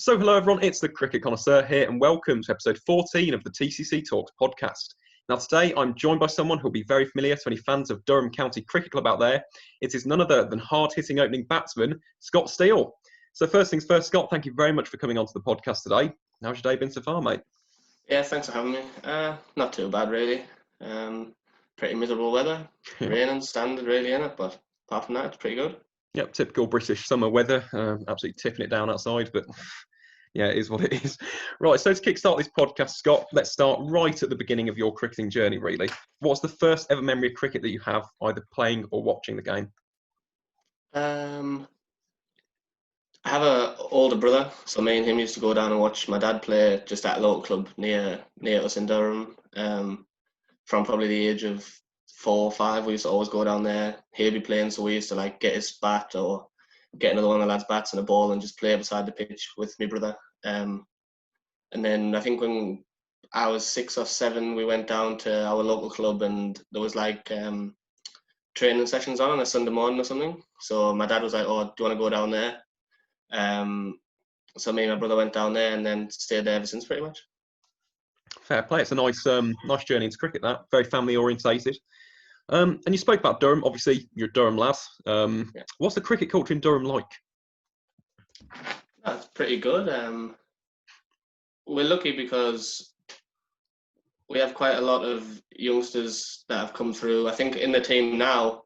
So hello everyone, it's the Cricket Connoisseur here and welcome to episode 14 of the TCC Talks podcast. Now today I'm joined by someone who'll be very familiar to any fans of Durham County Cricket Club out there. It is none other than hard-hitting opening batsman, Scott Steele. So first things first, Scott, thank you very much for coming onto the podcast today. How's your day been so far, mate? Yeah, thanks for having me. Not too bad really. Pretty miserable weather, raining standard really, innit? But apart from that, it's pretty good. Yep, typical British summer weather, absolutely tipping it down outside, but yeah, it is what it is. Right, so to kickstart this podcast, Scott, let's start right at the beginning of your cricketing journey, really. What's the first ever memory of cricket that you have, either playing or watching the game? I have an older brother, so me and him used to go down and watch my dad play just at a local club near us in Durham. From probably the age of 4 or 5, we used to always go down there. He'd be playing, so we used to like get his bat or get another one of the lads' bats and a ball and just play beside the pitch with my brother. And then I think when I was 6 or 7, we went down to our local club and there was like training sessions on a Sunday morning or something. So my dad was like, "Oh, do you want to go down there?" So me and my brother went down there and then stayed there ever since, pretty much. Fair play. It's a nice journey into cricket, that. Very family orientated. And you spoke about Durham. Obviously, you're a Durham lad. Yeah. What's the cricket culture in Durham like? That's pretty good. We're lucky because we have quite a lot of youngsters that have come through. I think in the team now,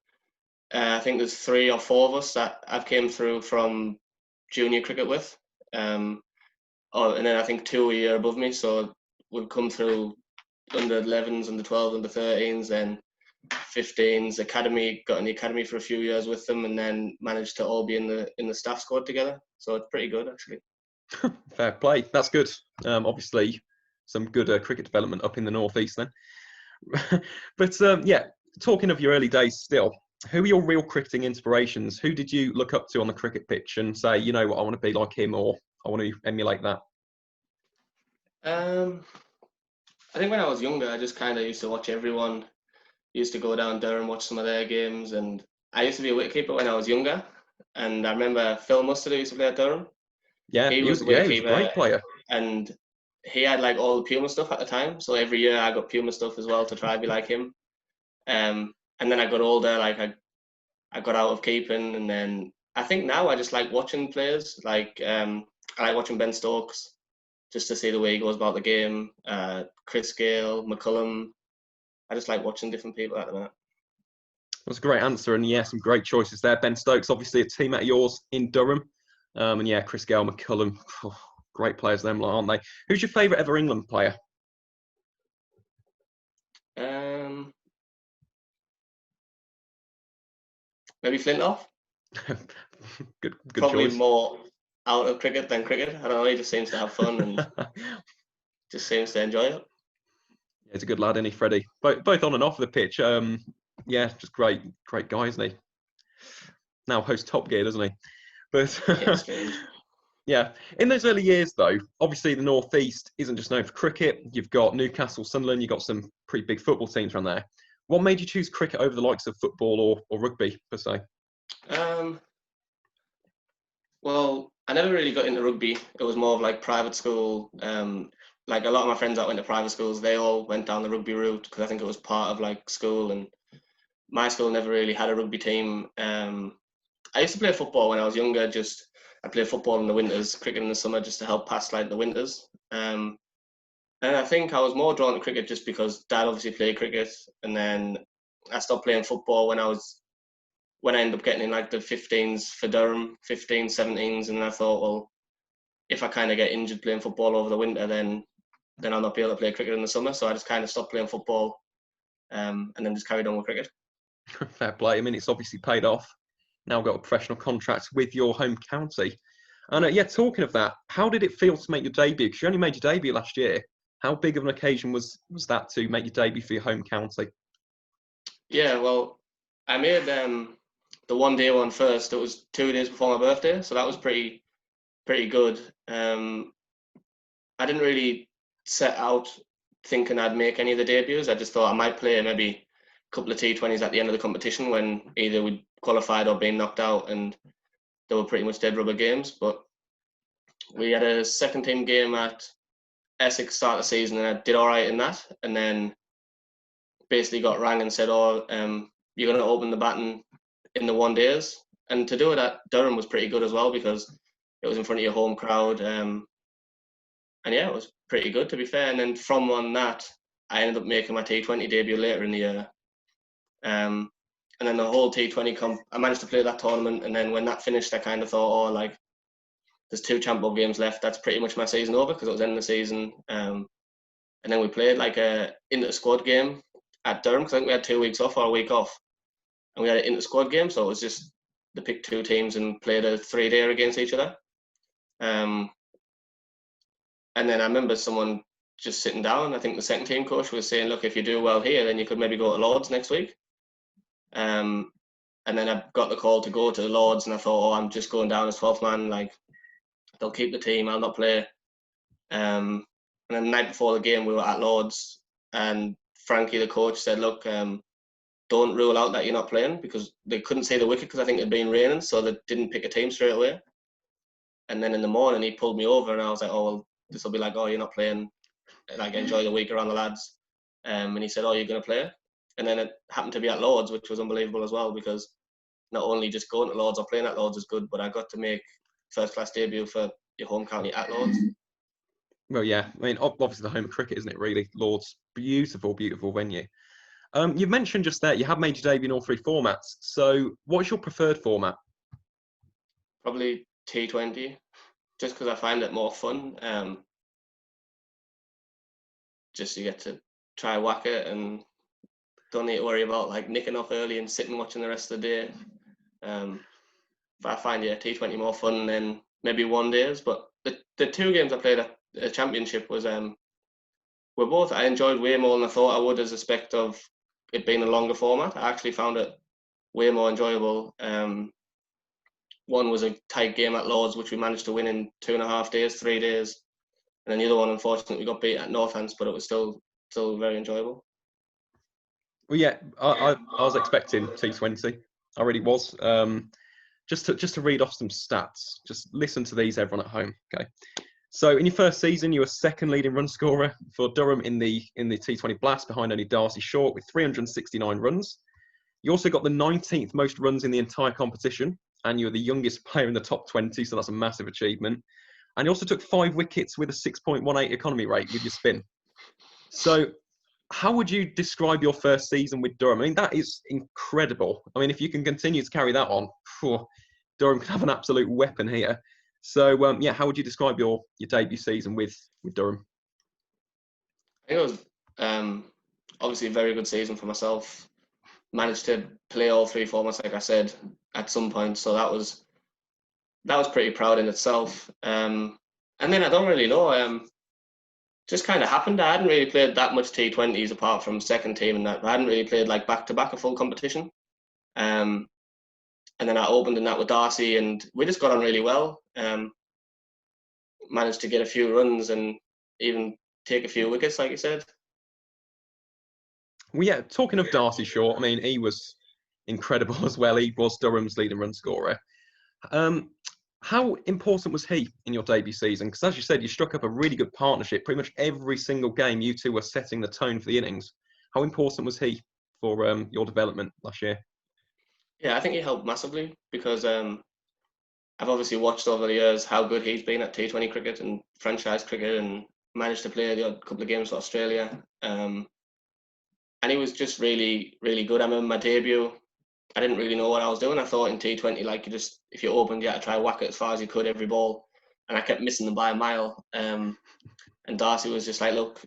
I think there's 3 or 4 of us that I've came through from junior cricket with. And then I think 2 a year above me. So we've come through under 11s, under 12s, under 13s, then 15s, academy, got in the academy for a few years with them, and then managed to all be in the staff squad together. So it's pretty good, actually. Fair play. That's good. Obviously, some good cricket development up in the northeast then. But yeah, talking of your early days still, who are your real cricketing inspirations? Who did you look up to on the cricket pitch and say, you know what, I want to be like him or I want to emulate that? I think when I was younger, I just kind of used to watch everyone. Used to go down there and watch some of their games, and I used to be a wicketkeeper when I was younger. And I remember Phil Mustard, who used to play at Durham. Yeah, he was a great player. And he had like all the Puma stuff at the time. So every year I got Puma stuff as well to try to be like him. And then I got older, like I got out of keeping, and then I think now I just like watching players. Like I like watching Ben Stokes just to see the way he goes about the game. Chris Gale, McCullum. I just like watching different people at the minute. That's a great answer, and yeah, some great choices there. Ben Stokes, obviously a teammate of yours in Durham, and yeah, Chris Gale, McCullum, great players them, aren't they? Who's your favourite ever England player? Maybe Flintoff. good Probably choice. More out of cricket than cricket. I don't know. He just seems to have fun and just seems to enjoy it. Yeah, he's a good lad, isn't he, Freddie? Both on and off the pitch. Yeah, just great guy, isn't he? Now hosts Top Gear, doesn't he? But yeah, in those early years, though, obviously the North East isn't just known for cricket. You've got Newcastle, Sunderland. You've got some pretty big football teams around there. What made you choose cricket over the likes of football or rugby, per se? Well, I never really got into rugby. It was more of like private school. Like a lot of my friends that went to private schools, they all went down the rugby route because I think it was part of like school. And my school never really had a rugby team. I used to play football when I was younger. I played football in the winters, cricket in the summer, just to help pass like the winters. And I think I was more drawn to cricket just because Dad obviously played cricket, and then I stopped playing football when I ended up getting in like the 15s for Durham, 15s, 17s, and then I thought, well, if I kind of get injured playing football over the winter, then I'll not be able to play cricket in the summer. So I just kind of stopped playing football, and then just carried on with cricket. Fair play. I mean, it's obviously paid off. Now got a professional contract with your home county. And yeah, talking of that, how did it feel to make your debut? Because you only made your debut last year. How big of an occasion was that to make your debut for your home county? Yeah, well, I made the one-day one first. It was 2 days before my birthday, so that was pretty good. I didn't really set out thinking I'd make any of the debuts. I just thought I might play maybe a couple of T20s at the end of the competition when either we'd qualified or been knocked out, and they were pretty much dead rubber games. But we had a second team game at Essex start of the season, and I did all right in that, and then basically got rang and said, "Oh, you're going to open the baton in the 1 days." And to do it at Durham was pretty good as well, because it was in front of your home crowd, and yeah, it was pretty good, to be fair. And then from on that, I ended up making my T20 debut later in the year. And then the whole T20 comp, I managed to play that tournament. And then when that finished, I kind of thought, oh, like, there's 2 Champ Bowl games left. That's pretty much my season over, because it was end of the season. And then we played like a inter-squad game at Durham, because I think we had 2 weeks off or a week off. And we had an inter-squad game, so it was just they picked 2 teams and played a 3-dayer against each other. And then I remember someone just sitting down. I think the second team coach was saying, look, if you do well here, then you could maybe go to Lords next week. And then I got the call to go to the Lords, and I thought, oh, I'm just going down as 12th man. Like, they'll keep the team, I'll not play. And then the night before the game, we were at Lords, and Frankie, the coach, said, look, don't rule out that you're not playing, because they couldn't see the wicket because I think it had been raining, so they didn't pick a team straight away. And then in the morning, he pulled me over, and I was like, oh, well, this will be like, oh, you're not playing. Like, enjoy the week around the lads. And he said, oh, you're going to play? And then it happened to be at Lords, which was unbelievable as well, because not only just going to Lords or playing at Lords is good, but I got to make first-class debut for your home county at Lords. Well, yeah. I mean, obviously the home of cricket, isn't it, really? Lords, beautiful, beautiful venue. You've mentioned just there, you have made your debut in all 3 formats. So what's your preferred format? Probably T20, just because I find it more fun. Just you get to try whack it and don't need to worry about like nicking off early and sitting watching the rest of the day. But I find T20 more fun than maybe 1 days. But the 2 games I played at the championship was were both I enjoyed way more than I thought I would, as a aspect of it being a longer format. I actually found it way more enjoyable. One was a tight game at Lords, which we managed to win in 2.5 days, 3 days. And then the other one, unfortunately, we got beat at Northants, but it was still very enjoyable. Well, yeah, I was expecting T20. I really was. Just to read off some stats. Just listen to these, everyone at home. Okay. So in your first season, you were second leading run scorer for Durham in the T20 Blast, behind only Darcy Short with 369 runs. You also got the 19th most runs in the entire competition, and you were the youngest player in the top 20, so that's a massive achievement. And you also took 5 wickets with a 6.18 economy rate with your spin. So how would you describe your first season with Durham? I mean, that is incredible. I mean, if you can continue to carry that on, Durham could have an absolute weapon here. So, yeah, how would you describe your debut season with Durham? I think it was obviously a very good season for myself. Managed to play all 3 formats, like I said, at some point. So that was pretty proud in itself. And then I don't really know. Just kind of happened. I hadn't really played that much T20s apart from second team, and that I hadn't really played like back to back a full competition. And then I opened in that with Darcy, and we just got on really well. Managed to get a few runs and even take a few wickets, like you said. Well, yeah, talking of Darcy Short, I mean, he was incredible as well. He was Durham's leading run scorer. How important was he in your debut season? Because as you said, you struck up a really good partnership. Pretty much every single game, you two were setting the tone for the innings. How important was he for your development last year? Yeah, I think he helped massively, because I've obviously watched over the years how good he's been at T20 cricket and franchise cricket, and managed to play the odd couple of games for Australia. And he was just really, really good. I remember my debut, I didn't really know what I was doing. I thought in T20, like, if you opened, you had to try whack it as far as you could every ball. And I kept missing them by a mile. And Darcy was just like, look,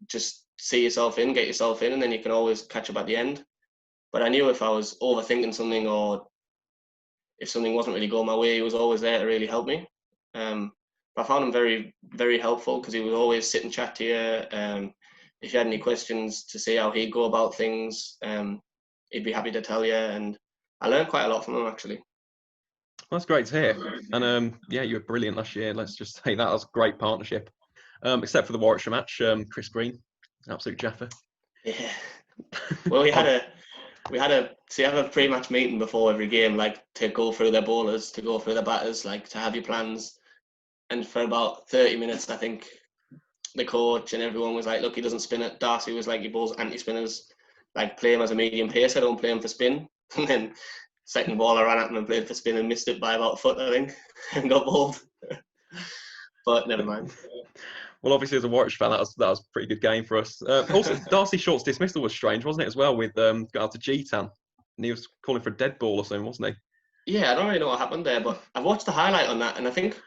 just see yourself in, get yourself in, and then you can always catch up at the end. But I knew if I was overthinking something, or if something wasn't really going my way, he was always there to really help me. I found him very, very helpful, because he would always sit and chat to you. If you had any questions to see how he'd go about things, he'd be happy to tell you, and I learned quite a lot from him, actually. Well, that's great to hear. And yeah, you were brilliant last year. Let's just say that was a great partnership. Except for the Warwickshire match, Chris Green, absolute jaffer. Yeah. Well, we had a pre-match meeting before every game, like, to go through their bowlers, to go through their batters, like, to have your plans. And for about 30 minutes, I think the coach and everyone was like, look, he doesn't spin it. Darcy was like, your ball's anti-spinners. Like, play him as a medium pacer, don't play him for spin. And then second ball, I ran at him and played for spin and missed it by about a foot, I think, and got bowled. But never mind. Well, obviously, as a Warwickshire fan, that was a pretty good game for us. Also, Darcy Short's dismissal was strange, wasn't it, as well, with got out to G-Tan. And he was calling for a dead ball or something, wasn't he? Yeah, I don't really know what happened there, but I've watched the highlight on that, and I think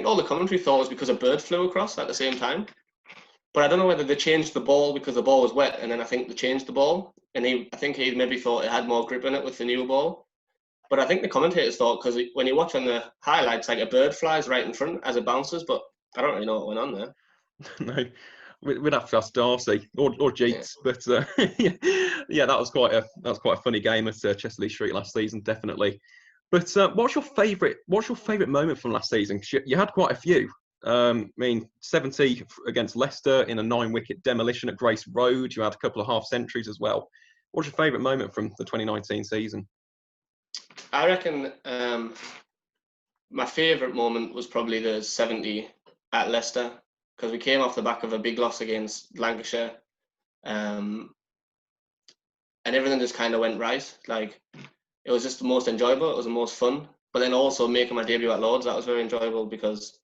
all the commentary thought it was because a bird flew across at the same time. But I don't know whether they changed the ball because the ball was wet, and then I think they changed the ball, and I think he maybe thought it had more grip in it with the new ball. But I think the commentators thought, because when you watch on the highlights, like a bird flies right in front as it bounces, but I don't really know what went on there. No, we'd have to ask Darcy or Jeets, yeah. But yeah, that was quite a funny game at Chesterley Street last season, definitely. But what's your favourite moment from last season? 'Cause you had quite a few. I mean, 70 against Leicester in a 9-wicket demolition at Grace Road. You had a couple of half centuries as well. What's your favourite moment from the 2019 season? I reckon my favourite moment was probably the 70 at Leicester, because we came off the back of a big loss against Lancashire, and everything just kind of went right. Like, it was just the most enjoyable. It was the most fun. But then also making my debut at Lords, that was very enjoyable because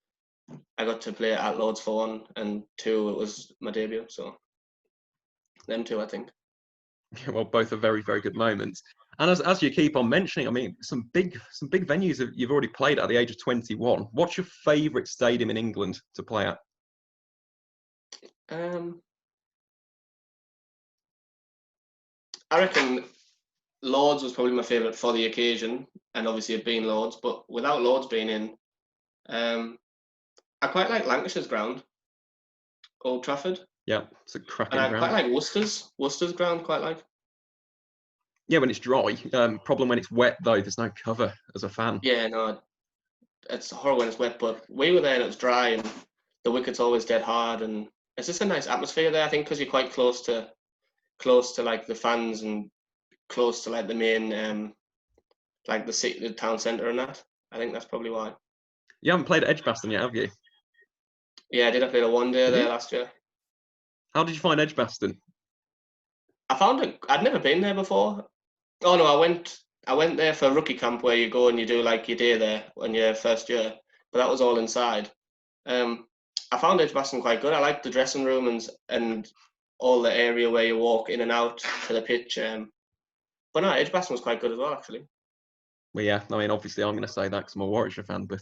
I got to play at Lords for 1, and 2, it was my debut. So them 2, I think. Yeah, well, both are very, very good moments. And as you keep on mentioning, I mean, some big venues you've already played at the age of 21. What's your favourite stadium in England to play at? I reckon Lords was probably my favourite for the occasion, and obviously it being Lords. But without Lords being in, I quite like Lancashire's ground, Old Trafford. Yeah, it's a cracking ground. And I ground. quite like Worcester's ground, quite like. Yeah, when it's dry. Problem when it's wet, though, there's no cover as a fan. Yeah, no, it's horrible when it's wet, but we were there and it was dry, and the wicket's always dead hard, and it's just a nice atmosphere there, I think, because you're quite close to like the fans and close to like the main, like the town centre and that. I think that's probably why. You haven't played at Edgbaston yet, have you? Yeah, I did. I played a one-day there last year. How did you find Edgbaston? I found it. I'd never been there before. Oh no, I went there for rookie camp, where you go and you do like your day there when you're first year, but that was all inside. I found Edgbaston quite good. I liked the dressing room and all the area where you walk in and out to the pitch. But no, Edgbaston was quite good as well, actually. Well, yeah, I mean, obviously I'm going to say that because I'm a Warwickshire fan, but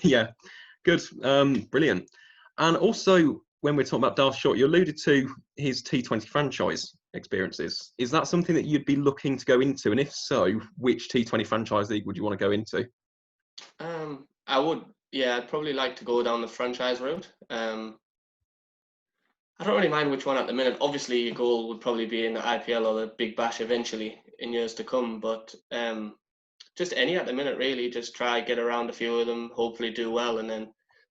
yeah, good, brilliant. And also, when we're talking about Darcy Short, you alluded to his T20 franchise experiences. Is that something that you'd be looking to go into? And if so, which T20 franchise league would you want to go into? I would, yeah, I'd probably like to go down the franchise route. I don't really mind which one at the minute. Obviously, your goal would probably be in the IPL or the Big Bash eventually in years to come, but just any at the minute, really. Just try get around a few of them, hopefully do well, and then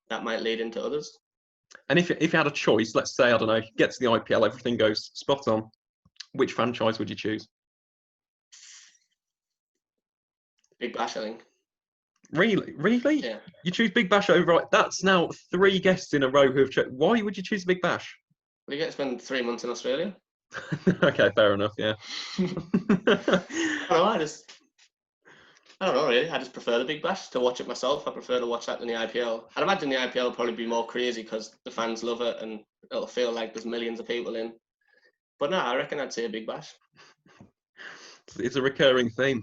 that might lead into others. And if you had a choice, let's say, I don't know, get to the IPL, everything goes spot on, which franchise would you choose? Big Bash, I think. Really? Yeah. You choose Big Bash over? That's now 3 guests in a row who have chosen. Why would you choose Big Bash? Well, you get to spend 3 months in Australia. Okay, fair enough. Yeah. I don't know, really. I just prefer the Big Bash to watch it myself. I prefer to watch that than the IPL. I'd imagine the IPL will probably be more crazy because the fans love it and it'll feel like there's millions of people in. But no, I reckon I'd say a Big Bash. It's a recurring theme.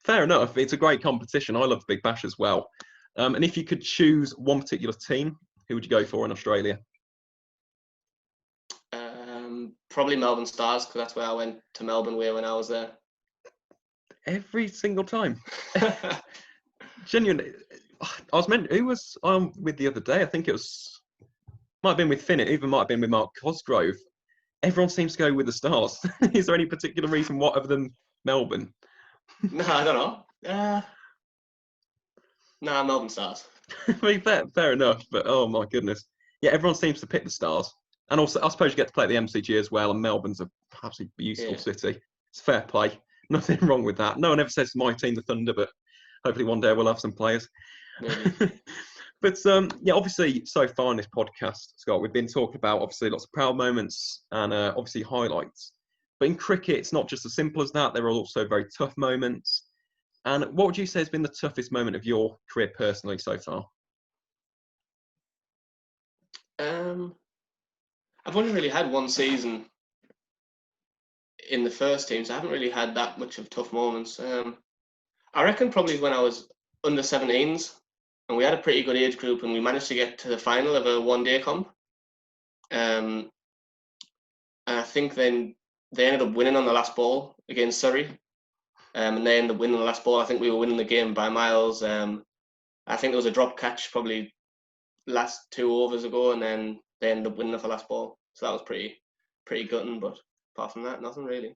Fair enough. It's a great competition. I love Big Bash as well. And if you could choose one particular team, who would you go for in Australia? Probably Melbourne Stars, because that's where I went to Melbourne when I was there. Every single time. Genuinely. Who was I with the other day? I think might have been with Finn, it even might have been with Mark Cosgrove. Everyone seems to go with the Stars. Is there any particular reason what of them Melbourne? No, I don't know. Melbourne Stars. I mean, fair enough, but oh my goodness. Yeah, everyone seems to pick the Stars. And also, I suppose you get to play at the MCG as well, and Melbourne's a absolutely beautiful city. It's fair play. Nothing wrong with that. No one ever says my team, the Thunder, but hopefully one day we'll have some players. But yeah, obviously, so far in this podcast, Scott, we've been talking about obviously lots of proud moments and obviously highlights. But in cricket, it's not just as simple as that. There are also very tough moments. And what would you say has been the toughest moment of your career personally so far? I've only really had one season in the first team, so I haven't really had that much of tough moments. I reckon probably when I was under 17s, and we had a pretty good age group, and we managed to get to the final of a one-day comp. And I think then they ended up winning on the last ball against Surrey. And they ended up winning the last ball. I think we were winning the game by miles. I think there was a drop catch probably last 2 overs ago, and then they ended up winning off the last ball. So that was pretty gutting. But apart from that, nothing really.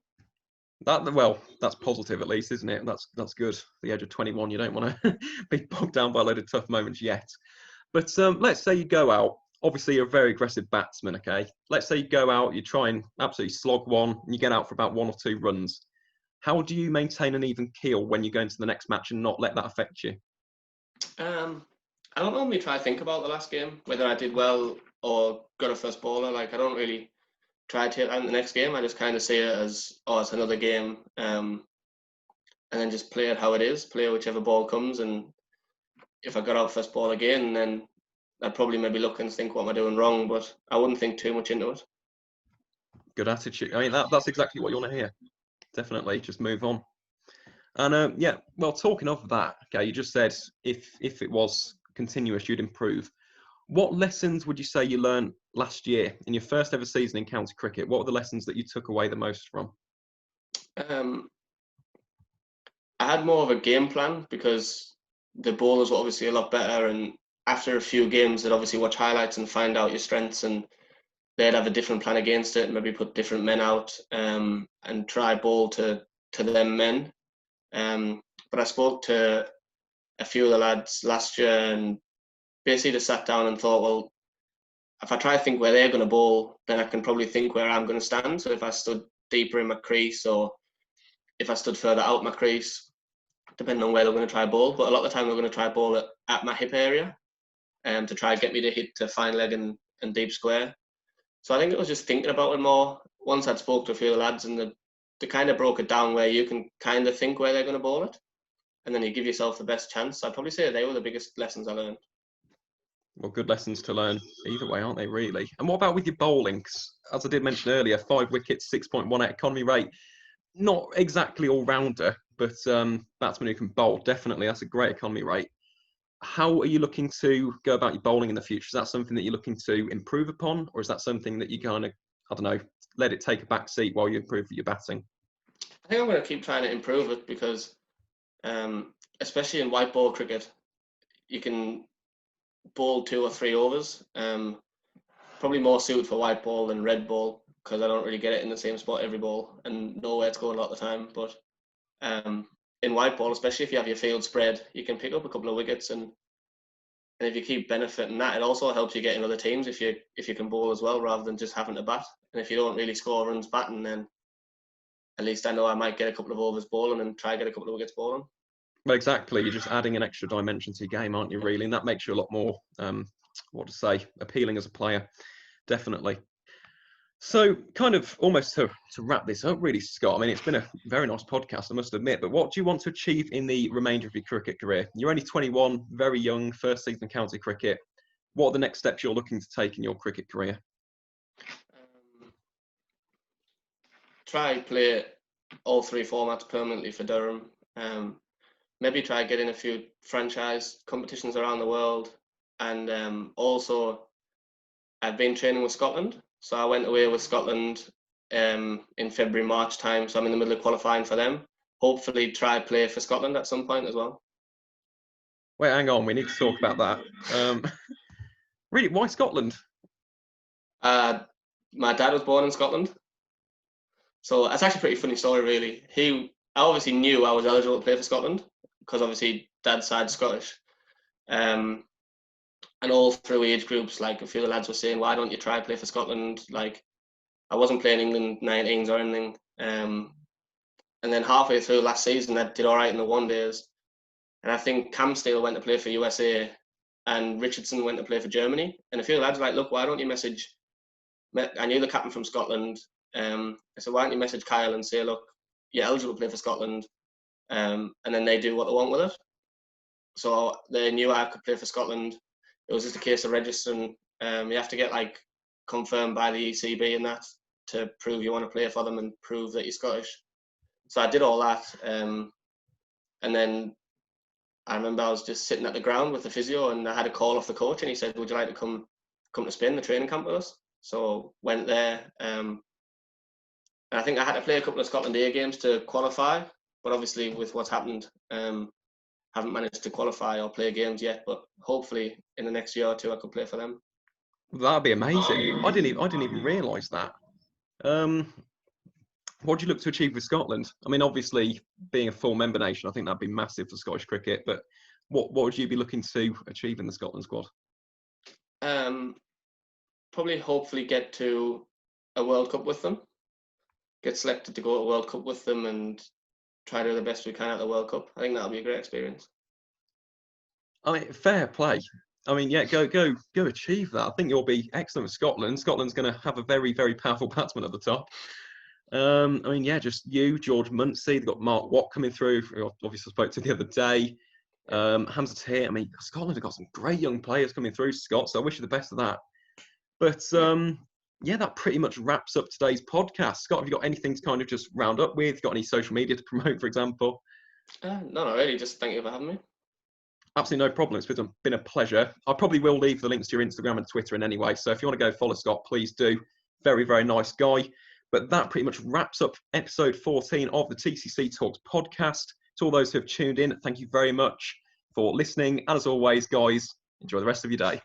Well, that's positive at least, isn't it? That's good. At the age of 21, you don't want to be bogged down by a load of tough moments yet. But let's say you go out. Obviously, you're a very aggressive batsman, okay? Let's say you go out, you try and absolutely slog one, and you get out for about 1 or 2 runs. How do you maintain an even keel when you go into the next match and not let that affect you? I don't normally try to think about the last game, whether I did well or got a first bowler. Like, I don't really try to take that in the next game. I just kind of see it as, oh, it's another game, and then just play it how it is, play whichever ball comes. And if I got out first ball again, then I'd probably maybe look and think, what am I doing wrong? But I wouldn't think too much into it. Good attitude. I mean, that's exactly what you want to hear. Definitely, just move on. And yeah, well, talking of that, okay, you just said if it was continuous, you'd improve. What lessons would you say you learned last year in your first ever season in county cricket? What were the lessons that you took away the most from? Um, I had more of a game plan because the bowlers were obviously a lot better, and after a few games, they'd obviously watch highlights and find out your strengths, and they'd have a different plan against it, maybe put different men out, and try bowl to them men. But I spoke to a few of the lads last year and basically just sat down and thought, well, if I try to think where they're going to bowl, then I can probably think where I'm going to stand. So if I stood deeper in my crease, or if I stood further out my crease, depending on where they're going to try bowl. But a lot of the time, they're going to try bowl at my hip area, to try and get me to hit to fine leg and deep square. So I think it was just thinking about it more. Once I'd spoke to a few of the lads, and they kind of broke it down where you can kind of think where they're going to bowl it, and then you give yourself the best chance. So I'd probably say they were the biggest lessons I learned. Well, good lessons to learn either way, aren't they, really? And what about with your bowling? 'Cause as I did mention earlier, 5 wickets, 6.18 economy rate. Not exactly all-rounder, but batsman who can bowl, definitely. That's a great economy rate. How are you looking to go about your bowling in the future? Is that something that you're looking to improve upon? Or is that something that you kind of, I don't know, let it take a back seat while you improve your batting? I think I'm going to keep trying to improve it because, especially in white ball cricket, you can bowl 2 or 3 overs. Probably more suited for white ball than red ball because I don't really get it in the same spot every ball and know where it's going a lot of the time. But in white ball, especially if you have your field spread, you can pick up a couple of wickets, and if you keep benefiting that, it also helps you get in other teams if you can bowl as well rather than just having to bat. And if you don't really score runs batting, then at least I know I might get a couple of overs bowling and try to get a couple of wickets bowling. Well, exactly. You're just adding an extra dimension to your game, aren't you, really? And that makes you a lot more, appealing as a player. Definitely. So, kind of almost to wrap this up, really, Scott, I mean, it's been a very nice podcast, I must admit, but what do you want to achieve in the remainder of your cricket career? You're only 21, very young, first season county cricket. What are the next steps you're looking to take in your cricket career? Try play all 3 formats permanently for Durham. Maybe try get in a few franchise competitions around the world, and also I've been training with Scotland. So I went away with Scotland in February, March time. So I'm in the middle of qualifying for them. Hopefully try play for Scotland at some point as well. Wait, hang on. We need to talk about that. Really, why Scotland? My dad was born in Scotland. So that's actually a pretty funny story, really. I obviously knew I was eligible to play for Scotland because obviously dad's side Scottish. And all through age groups, like a few of the lads were saying, why don't you try play for Scotland? Like, I wasn't playing England 19s or anything. And then halfway through last season, I did all right in the one days. And I think Cam Steele went to play for USA. and Richardson went to play for Germany. And a few lads were like, look, why don't you message, I knew the captain from Scotland. I said, why don't you message Kyle and say, look, you're eligible to play for Scotland. And then they do what they want with it. So they knew I could play for Scotland. It was just a case of registering. You have to get like confirmed by the ECB and that to prove you want to play for them and prove that you're Scottish. So I did all that. And then I remember I was just sitting at the ground with the physio, and I had a call off the coach, and he said, would you like to come to Spain, the training camp with us? So went there. And I think I had to play a couple of Scotland A games to qualify, but obviously with what's happened, haven't managed to qualify or play games yet, but hopefully in the next year or two I could play for them. That'd be amazing. I didn't even realise that. What do you look to achieve with Scotland? I mean, obviously being a full member nation, I think that'd be massive for Scottish cricket, but what would you be looking to achieve in the Scotland squad? Probably hopefully get to a World Cup with them, get selected to go to a World Cup with them and try to do the best we can at the World Cup. I think that'll be a great experience. I mean, fair play. I mean, yeah, go achieve that. I think you'll be excellent with Scotland. Scotland's going to have a very, very powerful batsman at the top. I mean, yeah, just you, George Munsey. They've got Mark Watt coming through, who I obviously spoke to the other day. Hamza's here. I mean, Scotland have got some great young players coming through, Scott, so I wish you the best of that. But yeah, that pretty much wraps up today's podcast. Scott, have you got anything to kind of just round up with? Got any social media to promote, for example? No, not really. Just thank you for having me. Absolutely no problem. It's been a pleasure. I probably will leave the links to your Instagram and Twitter in any way. So if you want to go follow Scott, please do. Very, very nice guy. But that pretty much wraps up episode 14 of the TCC Talks podcast. To all those who have tuned in, thank you very much for listening. And as always, guys, enjoy the rest of your day.